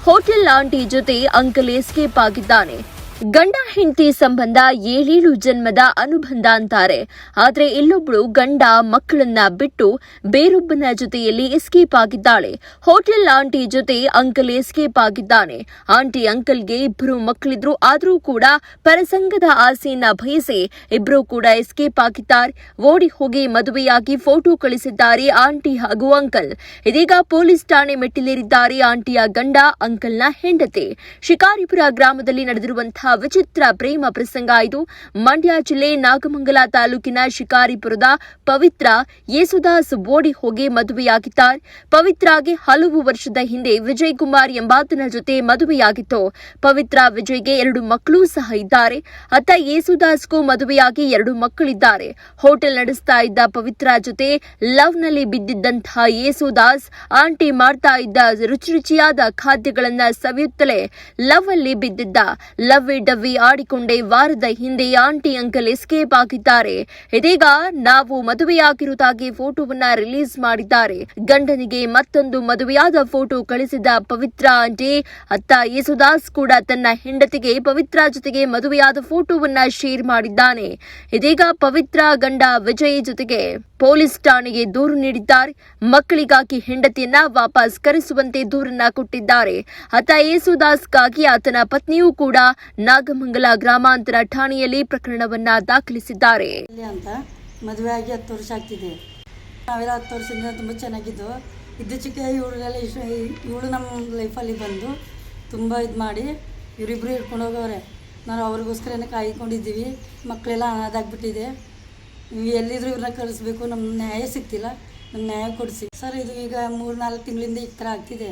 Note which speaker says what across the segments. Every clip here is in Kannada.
Speaker 1: ಹೋಟೆಲ್ ಆಂಟಿ ಜೊತೆ ಅಂಕಲ್ ಎಸ್ಕೇಪ್ ಆಗಿದ್ದಾನೆ. ಗಂಡ ಹೆಂಡತಿ ಸಂಬಂಧ 7 ಜನ್ಮದ ಅನುಬಂಧ ಅಂತಾರೆ. ಆದ್ರೆ ಇಲ್ಲೊಬ್ಳು ಗಂಡ ಮಕ್ಕಳನ್ನ ಬಿಟ್ಟು ಬೇರೊಬ್ಬನ ಜೊತೆಯಲ್ಲಿ ಎಸ್ಕೇಪ್ ಆಗಿದ್ದಾಳೆ. ಹೋಟೆಲ್ ಆಂಟಿ ಜೊತೆ ಅಂಕಲ್ ಎಸ್ಕೇಪ್ ಆಗಿದ್ದಾನೆ. ಆಂಟಿ ಅಂಕಲ್ಗೆ 2 ಮಕ್ಕಳಿದ್ರು, ಆದ್ರೂ ಕೂಡ ಪರಸಂಗದ ಆಸೆಯನ್ನ ಬಯಸಿ ಇಬ್ರು ಕೂಡ ಎಸ್ಕೇಪ್ ಆಗಿದ್ದಾರೆ. ಓಡಿ ಹೋಗಿ ಮದುವೆಯಾಗಿ ಫೋಟೋ ಕಳಿಸಿದ್ದಾರೆ ಆಂಟಿ ಹಾಗೂ ಅಂಕಲ್. ಇದೀಗ ಪೊಲೀಸ್ ಠಾಣೆ ಮೆಟ್ಟಿಲೇರಿದ್ದಾರೆ ಆಂಟಿಯ ಗಂಡ, ಅಂಕಲ್ನ ಹೆಂಡತಿ. ಶಿಕಾರಿಪುರ ಗ್ರಾಮದಲ್ಲಿ ನಡೆದಿರುವಂತಹ ವಿಚಿತ್ರ ಪ್ರೇಮ ಪ್ರಸಂಗ ಇದು. ಮಂಡ್ಯ ಜಿಲ್ಲೆ ನಾಗಮಂಗಲ ತಾಲೂಕಿನ ಶಿಕಾರಿಪುರದ ಪವಿತ್ರ ಯೇಸುದಾಸ್ ಓಡಿ ಹೋಗಿ ಮದುವೆಯಾಗಿದ್ದಾರೆ. ಪವಿತ್ರಾಗೆ ಹಲವು ವರ್ಷದ ಹಿಂದೆ ವಿಜಯ್ ಕುಮಾರ್ ಎಂಬಾತನ ಜೊತೆ ಮದುವೆಯಾಗಿತ್ತು. ಪವಿತ್ರ ವಿಜಯ್ಗೆ 2 ಮಕ್ಕಳು ಸಹ ಇದ್ದಾರೆ. ಅತ್ತ ಯೇಸುದಾಸ್ಗೂ ಮದುವೆಯಾಗಿ 2 ಮಕ್ಕಳಿದ್ದಾರೆ. ಹೋಟೆಲ್ ನಡೆಸ್ತಾ ಇದ್ದ ಪವಿತ್ರ ಜೊತೆ ಲವ್ ನಲ್ಲಿ ಬಿದ್ದಿದ್ದಂತಹ ಯೇಸುದಾಸ್ ಆಂಟಿ ಮಾಡ್ತಾ ಇದ್ದ ರುಚಿಯಾದ ಖಾದ್ಯಗಳನ್ನ ಸವಿಯುತ್ತಲೇ ಲವ್ ಅಲ್ಲಿ ಬಿದ್ದಿದ್ದ. ಲವ್ ಡವ್ವಿ ಆಡಿಕೊಂಡೇ ವಾರದ ಹಿಂದೆ ಆಂಟಿ ಅಂಕಲ್ ಎಸ್ಕೇಪ್ ಆಗಿದ್ದಾರೆ. ಇದೀಗ ನಾವು ಮದುವೆಯಾಗಿರುವುದಾಗಿ ಫೋಟೋವನ್ನ ರಿಲೀಸ್ ಮಾಡಿದ್ದಾರೆ. ಗಂಡನಿಗೆ ಮತ್ತೊಂದು ಮದುವೆಯಾದ ಫೋಟೋ ಕಳಿಸಿದ ಪವಿತ್ರ ಆಂಟಿ. ಅತ್ತ ಯೇಸುದಾಸ್ ಕೂಡ ತನ್ನ ಹೆಂಡತಿಗೆ ಪವಿತ್ರ ಜೊತೆಗೆ ಮದುವೆಯಾದ ಫೋಟೋವನ್ನ ಶೇರ್ ಮಾಡಿದ್ದಾನೆ. ಇದೀಗ ಪವಿತ್ರ ಗಂಡ ವಿಜಯ್ ಜೊತೆಗೆ ಪೊಲೀಸ್ ಠಾಣೆಗೆ ದೂರು ನೀಡಿದ್ದಾರೆ. ಮಕ್ಕಳಿಗಾಗಿ ಹೆಂಡತಿಯನ್ನ ವಾಪಸ್ ಕರೆಸುವಂತೆ ದೂರನ್ನ ಕೊಟ್ಟಿದ್ದಾರೆ. ಅತ್ತ ಯೇಸುದಾಸ್ಗಾಗಿ ಆತನ ಪತ್ನಿಯೂ ಕೂಡ ನಾಗಮಂಗಲ ಗ್ರಾಮಾಂತರ ಠಾಣೆಯಲ್ಲಿ ಪ್ರಕರಣವನ್ನ ದಾಖಲಿಸಿದ್ದಾರೆ.
Speaker 2: ಅಂತ ಮದುವೆ ಆಗಿ 10 ವರ್ಷ ಆಗ್ತಿದೆ. ನಾವೆಲ್ಲ 10 ವರ್ಷದಿಂದ ತುಂಬ ಚೆನ್ನಾಗಿದ್ದು. ಇದ್ದಕ್ಕಿದ್ದ ಇವಳು ನಮ್ಮ ಲೈಫಲ್ಲಿ ಬಂದು ತುಂಬ ಇದು ಮಾಡಿ ಇವರಿಬ್ಬರು ಹಿಡ್ಕೊಂಡು ಹೋಗವ್ರೆ. ನಾವು ಅವ್ರಿಗೋಸ್ಕರನೇ ಕಾಯ್ಕೊಂಡಿದ್ದೀವಿ. ಮಕ್ಕಳೆಲ್ಲ ಅನಾಥಾಗ್ಬಿಟ್ಟಿದೆ. ಎಲ್ಲಿದ್ರು ಇವ್ರನ್ನ ಕಳಿಸ್ಬೇಕು. ನಮ್ಮ ನ್ಯಾಯ ಸಿಗ್ತಿಲ್ಲ. ನಮ್ಮ ನ್ಯಾಯ ಕೊಡಿಸಿ ಸರ್. ಇದು ಈಗ 3-4 ತಿಂಗಳಿಂದ ಈ ಥರ ಆಗ್ತಿದೆ.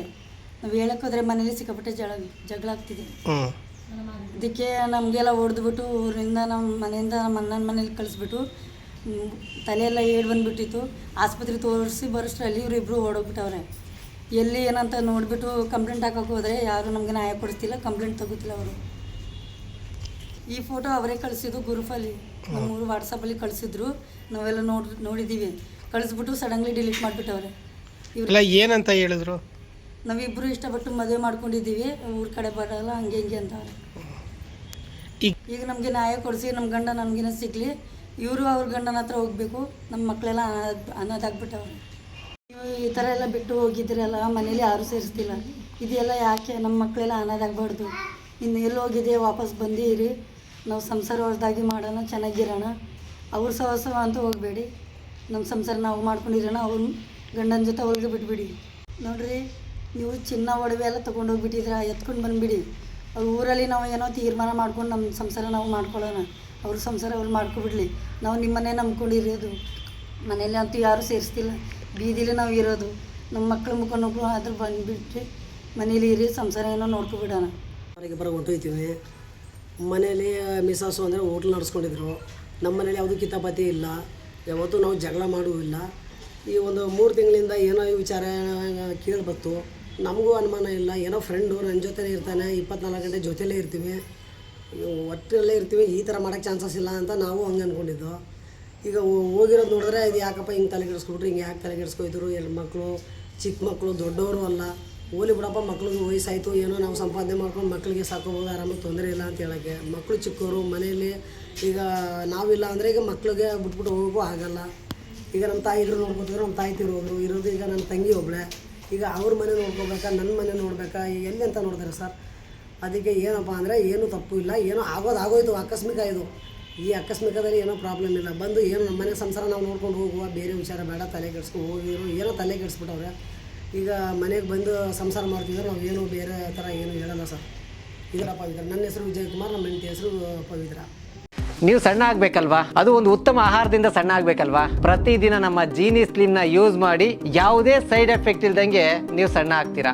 Speaker 2: ನಾವು ಹೇಳೋಕ್ಕೋದ್ರೆ ಮನೇಲಿ ಸಿಕ್ಕಾಪಟ್ಟೆ ಜಗಳ ಆಗ್ತಿದೆ. ಅದಕ್ಕೆ ನಮಗೆಲ್ಲ ಹೊಡೆದ್ಬಿಟ್ಟು ಊರಿಂದ ನಮ್ಮ ಮನೆಯಿಂದ ನಮ್ಮ ಅಣ್ಣನ ಮನೇಲಿ ಕಳಿಸ್ಬಿಟ್ಟು ತಲೆಯೆಲ್ಲ ಏಳು ಬಂದುಬಿಟ್ಟಿತ್ತು. ಆಸ್ಪತ್ರೆ ತೋರಿಸಿ ಬರೋಷ್ಟರಲ್ಲಿ ಇವರಿಬ್ಬರು ಓಡೋಗ್ಬಿಟ್ಟವ್ರೆ. ಎಲ್ಲಿ ಏನಂತ ನೋಡಿಬಿಟ್ಟು ಕಂಪ್ಲೇಂಟ್ ಹಾಕೋಕೆ ಹೋದರೆ ಯಾರು ನಮಗೆ ನ್ಯಾಯ ಕೊಡಿಸ್ತಿಲ್ಲ, ಕಂಪ್ಲೇಂಟ್ ತಗೋತಿಲ್ಲ ಅವರು. ಈ ಫೋಟೋ ಅವರೇ ಕಳಿಸಿದ್ದು ಗ್ರೂಪಲ್ಲಿ, ನಮ್ಮೂರು ವಾಟ್ಸಪ್ಪಲ್ಲಿ ಕಳಿಸಿದ್ರು. ನಾವೆಲ್ಲ ನೋಡಿದ್ದೀವಿ. ಕಳಿಸ್ಬಿಟ್ಟು ಸಡನ್ಲಿ ಡಿಲೀಟ್ ಮಾಡಿಬಿಟ್ಟವ್ರೆ.
Speaker 3: ಇವೆಲ್ಲ ಏನಂತ ಹೇಳಿದ್ರು?
Speaker 2: ನಾವಿಬ್ಬರು ಇಷ್ಟಪಟ್ಟು ಮದುವೆ ಮಾಡ್ಕೊಂಡಿದ್ದೀವಿ, ಊರ ಕಡೆ ಬರೋಲ್ಲ ಹಂಗೆ ಹಿಂಗೆ ಅಂತವ್ರೆ. ಈಗ ನಮಗೆ ನ್ಯಾಯ ಕೊಡಿಸಿ ನಮ್ಮ ಗಂಡ ನಮಗಿನ ಸಿಗಲಿ. ಇವರು ಅವ್ರ ಗಂಡನ ಹತ್ರ ಹೋಗಬೇಕು. ನಮ್ಮ ಮಕ್ಕಳೆಲ್ಲ ಅನಾಥಾಗ್ಬಿಟ್ಟವ್ರೆ. ನೀವು ಈ ಥರ ಎಲ್ಲ ಬಿಟ್ಟು ಹೋಗಿದ್ದೀರಲ್ಲ, ಮನೇಲಿ ಯಾರೂ ಸೇರಿಸ್ತಿಲ್ಲ. ಇದೆಲ್ಲ ಯಾಕೆ? ನಮ್ಮ ಮಕ್ಕಳೆಲ್ಲ ಅನಾಥಾಗಬಾರ್ದು. ಇನ್ನು ಎಲ್ಲಿ ಹೋಗಿದೆ ವಾಪಸ್ ಬಂದಿರಿ. ನಾವು ಸಂಸಾರ ಹೊಸದಾಗಿ ಮಾಡೋಣ, ಚೆನ್ನಾಗಿರೋಣ. ಅವ್ರ ಸಹವಾಸ ಅಂತ ಹೋಗಬೇಡಿ. ನಮ್ಮ ಸಂಸಾರ ನಾವು ಮಾಡ್ಕೊಂಡಿರೋಣ. ಅವ್ರ ಗಂಡನ ಜೊತೆ ಅವ್ರಿಗೆ ಬಿಟ್ಬಿಡಿ. ನೋಡಿರಿ, ನೀವು ಚಿನ್ನ ಒಡವೆ ಎಲ್ಲ ತೊಗೊಂಡೋಗ್ಬಿಟ್ಟಿದ್ರೆ ಎತ್ಕೊಂಡು ಬಂದುಬಿಡಿ. ಅವ್ರ ಊರಲ್ಲಿ ನಾವು ಏನೋ ತೀರ್ಮಾನ ಮಾಡ್ಕೊಂಡು ನಮ್ಮ ಸಂಸಾರ ನಾವು ಮಾಡ್ಕೊಳ್ಳೋಣ. ಅವ್ರ ಸಂಸಾರ ಅವ್ರು ಮಾಡ್ಕೊಬಿಡ್ಲಿ. ನಾವು ನಿಮ್ಮನ್ನೇ ನಂಬ್ಕೊಂಡಿರೋದು. ಮನೇಲಿ ಅಂತೂ ಯಾರೂ ಸೇರಿಸ್ತಿಲ್ಲ. ಬೀದಿಲಿ ನಾವು ಇರೋದು. ನಮ್ಮ ಮಕ್ಕಳು ಮುಖ ಅದ್ರ ಬಂದುಬಿಟ್ಟು ಮನೇಲಿ ಇರಿ, ಸಂಸಾರ ಏನೋ ನೋಡ್ಕೊಬಿಡೋಣ.
Speaker 4: ಹೊರಗೆ ಬರೋ ಹೊಂಟೋಯ್ತೀವಿ. ಮನೇಲಿ ಮಿಸಸ್ಸು ಅಂದರೆ ಹೋಟ್ಲ್ ನಡೆಸ್ಕೊಂಡಿದ್ರು. ನಮ್ಮ ಮನೇಲಿ ಯಾವುದೂ ಕಿತಾಪತಿ ಇಲ್ಲ. ಯಾವತ್ತೂ ನಾವು ಜಗಳ ಮಾಡುವುದಿಲ್ಲ. ಈ ಒಂದು 3 ತಿಂಗಳಿಂದ ಏನೋ ಈ ವಿಚಾರ ಕೇಳಿಬತ್ತು. ನಮಗೂ ಅನುಮಾನ ಇಲ್ಲ. ಏನೋ ಫ್ರೆಂಡು ನನ್ನ ಜೊತೆಲೇ ಇರ್ತಾನೆ, 24 ಗಂಟೆ ಜೊತೆಲೇ ಇರ್ತೀವಿ, ಒಟ್ಟಲ್ಲೇ ಇರ್ತೀವಿ. ಈ ಥರ ಮಾಡೋಕ್ಕೆ ಚಾನ್ಸಸ್ ಇಲ್ಲ ಅಂತ ನಾವು ಹಂಗೆ ಅಂದ್ಕೊಂಡಿದ್ದು. ಈಗ ಹೋಗಿರೋದು ನೋಡಿದ್ರೆ ಇದು ಯಾಕಪ್ಪ ಹಿಂಗೆ ತಲೆಗೆಡಿಸ್ಕೊಬಿಟ್ರು, ಹಿಂಗೆ ಯಾಕೆ ತಲೆಗೆಡಿಸ್ಕೊಯ್ದರು? 2 ಮಕ್ಕಳು, ಚಿಕ್ಕ ಮಕ್ಕಳು, ದೊಡ್ಡವರು ಅಲ್ಲ. ಹೋಲಿ ಬಿಡಪ್ಪ, ಮಕ್ಳಿಗೆ ವಯಸ್ಸಾಯಿತು, ಏನೋ ನಾವು ಸಂಪಾದನೆ ಮಾಡ್ಕೊಂಡು ಮಕ್ಕಳಿಗೆ ಸಾಕೋಬೋದು, ಆರಾಮಾಗಿ ತೊಂದರೆ ಇಲ್ಲ ಅಂತ ಹೇಳೋಕ್ಕೆ. ಮಕ್ಕಳು ಚಿಕ್ಕವರು ಮನೆಯಲ್ಲಿ. ಈಗ ನಾವಿಲ್ಲ ಅಂದರೆ ಈಗ ಮಕ್ಕಳಿಗೆ ಬಿಟ್ಬಿಟ್ಟು ಹೋಗೋಕ್ಕೂ ಆಗಲ್ಲ. ಈಗ ನಮ್ಮ ತಾಯಿದ್ರು ನೋಡ್ಕೊತಿದ್ರು, ನಮ್ಮ ತಾಯಿ ತಿರೋದ್ರು ಇರೋದು. ಈಗ ನನ್ನ ತಂಗಿ ಒಬ್ಬಳೆ. ಈಗ ಅವ್ರ ಮನೆ ನೋಡ್ಕೋಬೇಕಾ, ನನ್ನ ಮನೆ ನೋಡಬೇಕಾ, ಎಲ್ಲಿ ಅಂತ ನೋಡ್ತಾರೆ ಸರ್. ಅದಕ್ಕೆ ಏನಪ್ಪ ಅಂದರೆ ಏನೂ ತಪ್ಪು ಇಲ್ಲ. ಏನೋ ಆಗೋಯ್ತು, ಆಕಸ್ಮಿಕ. ಇದು ಈ ಆಕಸ್ಮಿಕದಲ್ಲಿ ಏನೋ ಪ್ರಾಬ್ಲಮ್ ಇಲ್ಲ. ಬಂದು ಏನು ನಮ್ಮ ಮನೆ ಸಂಸಾರ ನಾವು ನೋಡ್ಕೊಂಡು ಹೋಗುವ, ಬೇರೆ ವಿಚಾರ ಬೇಡ, ತಲೆ ಕೆಡಿಸ್ಕೊಂಡು ಹೋಗಿರೋ ಏನೋ ತಲೆ ಕೆಡಿಸ್ಬಿಟ್ಟವ್ರೆ. ಈಗ ಮನೆಗೆ ಬಂದು ಸಂಸಾರ ಮಾಡ್ತಿದ್ರೆ ನಾವು ಏನೂ ಬೇರೆ ಥರ ಏನು ಹೇಳಲ್ಲ ಸರ್. ಇದರ ಪವಿತ್ರ. ನನ್ನ ಹೆಸರು ವಿಜಯ್ ಕುಮಾರ್, ನಮ್ಮ ಹೆಂಡತಿ ಹೆಸರು ಪವಿತ್ರ.
Speaker 5: ನೀವು ಸಣ್ಣ ಆಗಬೇಕಲ್ವಾ? ಅದು ಒಂದು ಉತ್ತಮ ಆಹಾರದಿಂದ ಸಣ್ಣ ಆಗಬೇಕಲ್ವಾ? ಪ್ರತಿದಿನ ನಮ್ಮ ಜೀನಿ ಸ್ಲಿಮ್ನ ಯೂಸ್ ಮಾಡಿ ಯಾವುದೇ ಸೈಡ್ ಎಫೆಕ್ಟ್ ಇಲ್ದಂಗೆ ನೀವು ಸಣ್ಣ ಆಗ್ತೀರಾ.